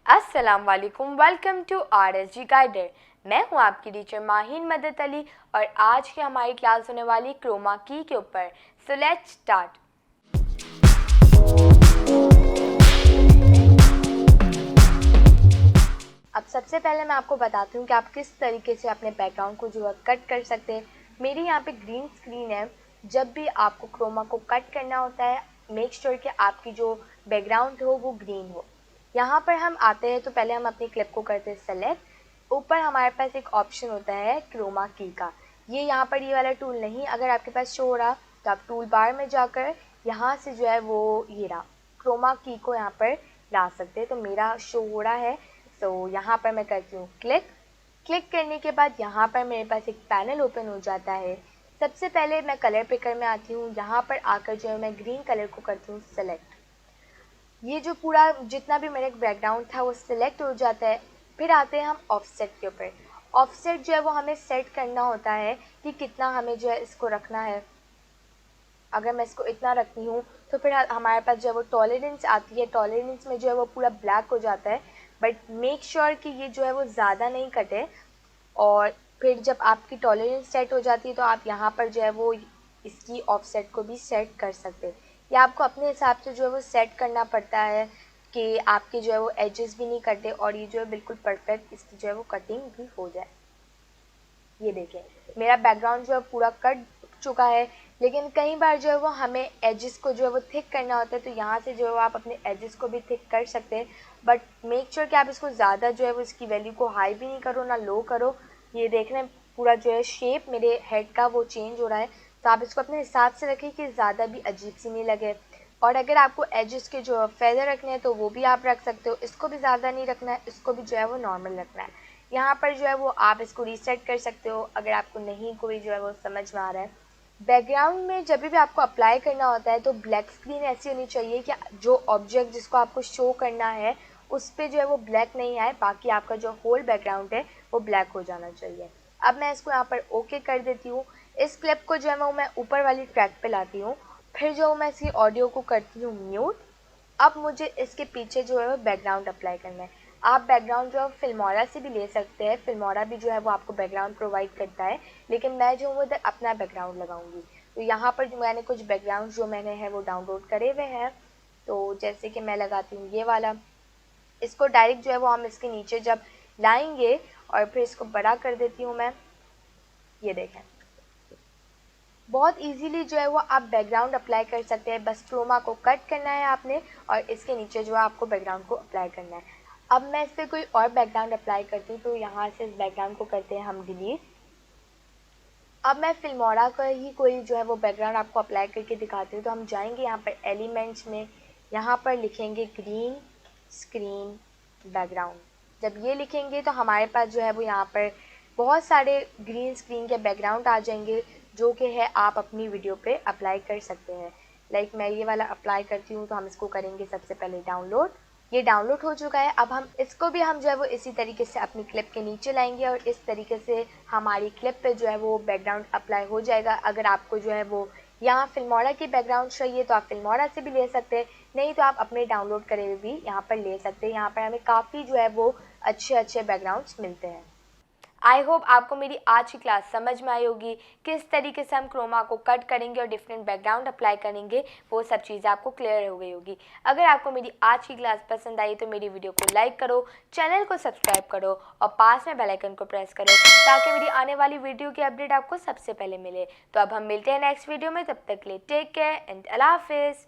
अस्सलाम वालेकुम, welcome to RSG guider. मैं हूं आपकी टीचर माहीन मदद अली और आज की हमारी क्लास होने वाली क्रोमा की के ऊपर। So let's start. अब सबसे पहले मैं आपको बताती हूँ कि आप किस तरीके से अपने बैकग्राउंड को जो है कट कर सकते हैं। मेरी यहाँ पे ग्रीन स्क्रीन है। जब भी आपको क्रोमा को कट करना होता है, मेक श्योर कि आपकी जो बैकग्राउंड हो वो ग्रीन हो। यहाँ पर हम आते हैं तो पहले हम अपनी क्लिप को करते हैं सेलेक्ट। ऊपर हमारे पास एक ऑप्शन होता है क्रोमा की का। ये यहाँ पर ये वाला टूल नहीं अगर आपके पास शो हो रहा तो आप टूल बार में जाकर यहाँ से जो है वो ये रहा क्रोमा की को यहाँ पर ला सकते हैं। तो मेरा शो हो रहा है। तो यहाँ पर मैं करती हूँ क्लिक करने के बाद यहाँ पर मेरे पास एक पैनल ओपन हो जाता है। सबसे पहले मैं कलर पिकर में आती हूँ। यहाँ पर आकर जो है मैं ग्रीन कलर को करती हूँ सेलेक्ट। ये जो पूरा जितना भी मेरा बैकग्राउंड था वो सिलेक्ट हो जाता है। फिर आते हैं हम ऑफसेट के ऊपर। ऑफसेट जो है वो हमें सेट करना होता है कि कितना हमें जो है इसको रखना है। अगर मैं इसको इतना रखती हूँ तो फिर हमारे पास जो है वो टॉलरेंस आती है। टॉलरेंस में जो है वो पूरा ब्लैक हो जाता है। बट मेक श्योर कि ये जो है वो ज़्यादा नहीं कटे। और फिर जब आपकी टॉलरेंस सेट हो जाती है तो आप यहाँ पर जो है वो इसकी ऑफसेट को भी सेट कर सकते हैं। या आपको अपने हिसाब से जो है वो सेट करना पड़ता है कि आपके जो है वो एजेस भी नहीं कटे और ये जो है बिल्कुल परफेक्ट इसकी जो है वो कटिंग भी हो जाए। ये देखें मेरा बैकग्राउंड जो है पूरा कट चुका है। लेकिन कई बार जो है वो हमें एजेस को जो है वो थिक करना होता है तो यहाँ से जो है वो आप अपने एजेस को भी थिक कर सकते हैं। बट मेक श्योर कि आप इसको ज़्यादा जो है वो इसकी वैल्यू को हाई भी नहीं करो ना लो करो। ये देख रहे हैं पूरा जो है शेप मेरे हेड का वो चेंज हो रहा है। तो आप इसको अपने हिसाब से रखें कि ज़्यादा भी अजीब सी नहीं लगे। और अगर आपको एजेस के जो फेदर रखने हैं तो वो भी आप रख सकते हो। इसको भी ज़्यादा नहीं रखना है, इसको भी जो है वो नॉर्मल रखना है। यहाँ पर जो है वो आप इसको रीसेट कर सकते हो अगर आपको नहीं कोई जो है वो समझ में आ रहा है। बैकग्राउंड में जब भी आपको अप्लाई करना होता है तो ब्लैक स्क्रीन ऐसी होनी चाहिए कि जो ऑब्जेक्ट जिसको आपको शो करना है उस पर जो है वो ब्लैक नहीं आए, बाकी आपका जो होल बैकग्राउंड है वो ब्लैक हो जाना चाहिए। अब मैं इसको यहाँ पर ओके कर देती हूँ। इस क्लिप को जो है वो मैं ऊपर वाली ट्रैक पे लाती हूँ। फिर जो मैं इसकी ऑडियो को करती हूँ म्यूट। अब मुझे इसके पीछे जो है वो बैकग्राउंड अप्लाई करना है। आप बैकग्राउंड जो है फिल्मोरा से भी ले सकते हैं। फिल्मोरा भी जो है वो आपको बैकग्राउंड प्रोवाइड करता है। लेकिन मैं जो हूँ इधर अपना बैकग्राउंड लगाऊंगी। तो यहाँ पर जो मैंने कुछ बैकग्राउंड जो मैंने है वो डाउनलोड करे हुए हैं। तो जैसे कि मैं लगाती हूँ ये वाला। इसको डायरेक्ट जो है वो हम इसके नीचे जब लाएंगे और फिर इसको बड़ा कर देती हूँ मैं। ये देखें बहुत इजीली जो है वो आप बैकग्राउंड अप्लाई कर सकते हैं। बस क्रोमा को कट करना है आपने और इसके नीचे जो है आपको बैकग्राउंड को अप्लाई करना है। अब मैं इस पर कोई और बैकग्राउंड अप्लाई करती हूँ तो यहाँ से इस बैकग्राउंड को करते हैं हम डिलीट। अब मैं फिल्मोरा का ही कोई जो है वो बैकग्राउंड आपको अप्लाई करके दिखाती हूँ। तो हम जाएंगे यहाँ पर एलिमेंट्स में, यहाँ पर लिखेंगे ग्रीन स्क्रीन बैकग्राउंड। जब ये लिखेंगे तो हमारे पास जो है वो यहाँ पर बहुत सारे ग्रीन स्क्रीन के बैकग्राउंड आ जाएंगे जो कि है आप अपनी वीडियो पे अप्लाई कर सकते हैं। लाइक मैं ये वाला अप्लाई करती हूँ तो हम इसको करेंगे सबसे पहले डाउनलोड। ये डाउनलोड हो चुका है। अब हम इसको भी हम जो है वो इसी तरीके से अपनी क्लिप के नीचे लाएंगे और इस तरीके से हमारी क्लिप पे जो है वो बैकग्राउंड अप्लाई हो जाएगा। अगर आपको जो है वो यहाँ फिल्मोरा की बैकग्राउंड चाहिए तो आप फिल्मोरा से भी ले सकते हैं, नहीं तो आप अपने डाउनलोड करे हुए भी यहाँ पर ले सकते हैं। यहाँ पर हमें काफ़ी जो है वो अच्छे बैकग्राउंड्स मिलते हैं। आई होप आपको मेरी आज की क्लास समझ में आई होगी। किस तरीके से हम क्रोमा को कट करेंगे और डिफरेंट बैकग्राउंड अप्लाई करेंगे वो सब चीज़ें आपको क्लियर हो गई होगी। अगर आपको मेरी आज की क्लास पसंद आई तो मेरी वीडियो को लाइक करो, चैनल को सब्सक्राइब करो और पास में बेल आइकन को प्रेस करो ताकि मेरी आने वाली वीडियो की अपडेट आपको सबसे पहले मिले। तो अब हम मिलते हैं नेक्स्ट वीडियो में। तब तक के लिए टेक केयर एंड अल्लाह हाफिज़।